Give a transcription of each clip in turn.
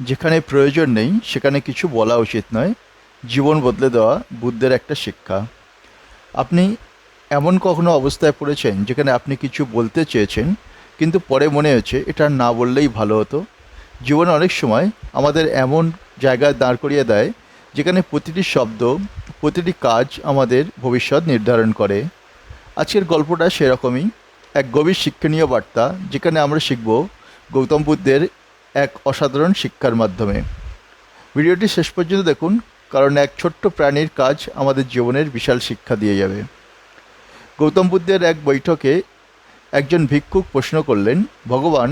যেখানে প্রয়োজন নেই সেখানে কিছু বলা উচিত নয়। জীবন বদলে দেওয়া বুদ্ধের একটা শিক্ষা। আপনি এমন কখনো অবস্থায় পড়েছেন যেখানে আপনি কিছু বলতে চেয়েছেন কিন্তু পরে মনে হয়েছে এটা না বললেই ভালো হতো? জীবনে অনেক সময় আমাদের এমন জায়গায় দাঁড় করিয়ে দেয় যেখানে প্রতিটি শব্দ, প্রতিটি কাজ আমাদের ভবিষ্যৎ নির্ধারণ করে। আজকের গল্পটা সেরকমই এক গভীর শিক্ষণীয় বার্তা, যেখানে আমরা শিখব গৌতম বুদ্ধের এক অসাধারণ শিক্ষার মাধ্যমে। ভিডিওটি শেষ পর্যন্ত দেখুন, কারণ এক ছোট্ট প্রাণীর কাজ আমাদের জীবনের বিশাল শিক্ষা দিয়ে যাবে। গৌতম বুদ্ধের এক বৈঠকে একজন ভিক্ষুক প্রশ্ন করলেন, ভগবান,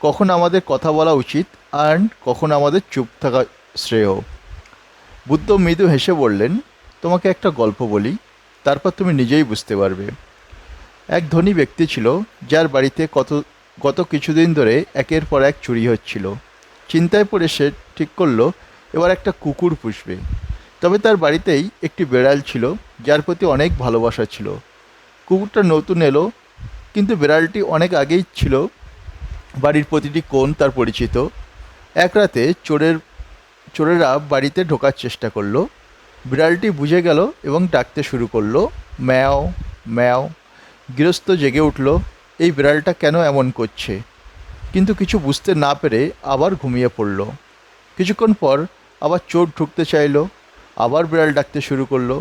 কখন আমাদের কথা বলা উচিত আর কখন আমাদের চুপ থাকা শ্রেয়? বুদ্ধ মৃদু হেসে বললেন, তোমাকে একটা গল্প বলি, তারপর তুমি নিজেই বুঝতে পারবে। এক ধনী ব্যক্তি ছিল যার বাড়িতে গত কিছুদিন ধরে একের পর এক চুরি হচ্ছিল। চিন্তায় পড়ে সে ঠিক করলো এবার একটা কুকুর পুষবে। তবে তার বাড়িতেই একটি বেড়াল ছিল যার প্রতি অনেক ভালোবাসা ছিল। কুকুরটা নতুন এলো, কিন্তু বিড়ালটি অনেক আগেই ছিল বাড়ির প্রতিটি কোণ তার পরিচিত। এক রাতে চোরেরা বাড়িতে ঢোকার চেষ্টা করলো। বিড়ালটি বুঝে গেল এবং ডাকতে শুরু করলো, ম্যাও ম্যাও। গৃহস্থ জেগে উঠল, এই বিড়ালটা কেন এমন করছে, কিন্তু কিছু বুঝতে না পেরে আবার ঘুমিয়ে পড়ল। কিছুক্ষণ পর আবার চোর ঢুকতে চাইল, আবার বিড়াল ডাকতে শুরু করলো।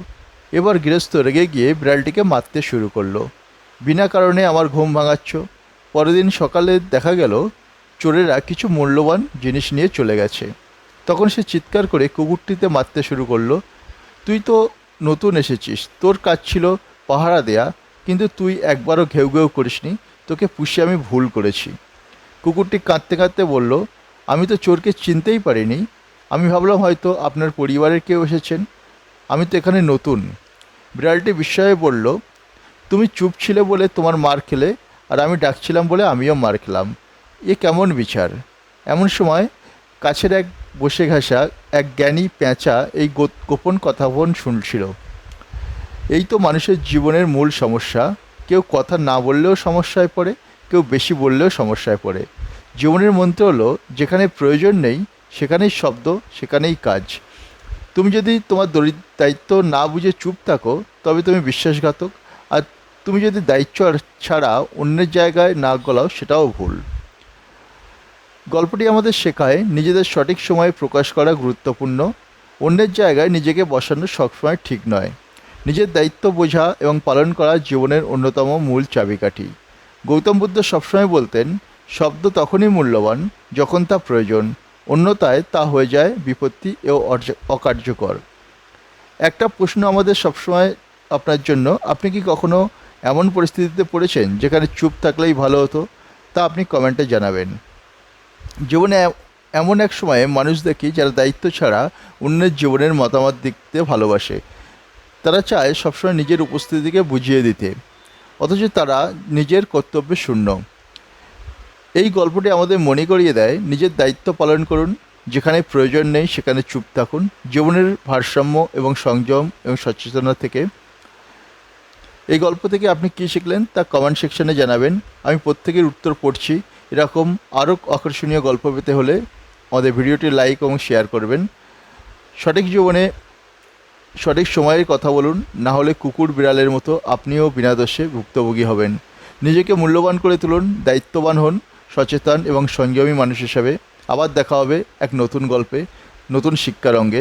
এবার গৃহস্থ রেগে গিয়ে বিড়ালটিকে মারতে শুরু করলো, বিনা কারণে আমার ঘুম ভাঙাচ্ছ। পরের দিন সকালে দেখা গেল চোরেরা কিছু মূল্যবান জিনিস নিয়ে চলে গেছে। তখন সে চিৎকার করে কুকুরটিতে মারতে শুরু করলো, তুই তো নতুন এসেছিস, তোর কাজ ছিল পাহারা দেয়া, কিন্তু তুই একবারও ঘেউ ঘেউ করিসনি, তোকে পুষে আমি ভুল করেছি। কুকুরটি কাঁদতে কাঁদতে বলল, আমি তো চোরকে চিনতেই পারিনি, আমি ভাবলাম হয়তো আপনার পরিবারের কেউ এসেছেন, আমি তো এখানে নতুন। বিড়ালটি বিস্ময়ে বলল, তুমি চুপ ছিলে বলে তোমার মার খেলে, আর আমি ডাকছিলাম বলে আমিও মার খেলাম, এ কেমন বিচার? এমন সময় কাছের এক বসে ঘাসা এক জ্ঞানী পেঁচা এই গোপন কথাবন শুনছিল। এই তো মানুষের জীবনের মূল সমস্যা। কেউ কথা না বললেও সমস্যায় পড়ে, কেউ বেশি বললেও সমস্যায় পড়ে। জীবনের মন্ত্র হলো, যেখানে প্রয়োজন নেই সেখানেই শব্দ, সেখানেই কাজ। তুমি যদি তোমার দায়িত্ব না বুঝে চুপ থাকো, তবে তুমি বিশ্বাসঘাতক। আর তুমি যদি দায়িত্ব ছাড়া অন্যের জায়গায় না গলাও, সেটাও ভুল। গল্পটি আমাদের শেখায় নিজেদের সঠিক সময়ে প্রকাশ করা গুরুত্বপূর্ণ, অন্যের জায়গায় নিজেকে বসানো সবসময় ঠিক নয়। নিজের দায়িত্ব বোঝা এবং পালন করা জীবনের অন্যতম মূল চাবিকাঠি। গৌতম বুদ্ধ সবসময় বলতেন, শব্দ তখনই মূল্যবান যখন তা প্রয়োজন, অন্যথায় তা হয়ে যায় বিপত্তি ও অকার্যকর। একটা প্রশ্ন আমাদের সবসময় আপনার জন্য, আপনি কি কখনো এমন পরিস্থিতিতে পড়েছেন যেখানে চুপ থাকলেই ভালো হতো? তা আপনি কমেন্টে জানাবেন। জীবনে এমন এক সময়ে মানুষ দেখি যারা দায়িত্ব ছাড়া অন্যের জীবনের মতামত দিতে ভালোবাসে। তারা চায় সবসময় নিজের উপস্থিতিকে বুঝিয়ে দিতে, অথচ তারা নিজের কর্তব্যে শূন্য। এই গল্পটি আমাদের মনে করিয়ে দেয়, নিজের দায়িত্ব পালন করুন, যেখানে প্রয়োজন নেই সেখানে চুপ থাকুন। জীবনের ভারসাম্য এবং সংযম এবং সচেতনতা থেকে। এই গল্প থেকে আপনি কী শিখলেন তা কমেন্ট সেকশনে জানাবেন। আমি প্রত্যেকের উত্তর পড়ছি। এরকম আরও আকর্ষণীয় গল্প পেতে হলে আমাদের ভিডিওটি লাইক এবং শেয়ার করবেন। সঠিক জীবনে সঠিক সময়ের কথা বলুন, না হলে কুকুর বিড়ালের মতো আপনিও বিনা দোষে ভুক্তভোগী হবেন। নিজেকে মূল্যবান করে তুলুন, দায়িত্ববান হন, সচেতন এবং সংযমী মানুষ হিসাবে। আবার দেখা হবে এক নতুন গল্পে, নতুন শিক্ষার অঙ্গে।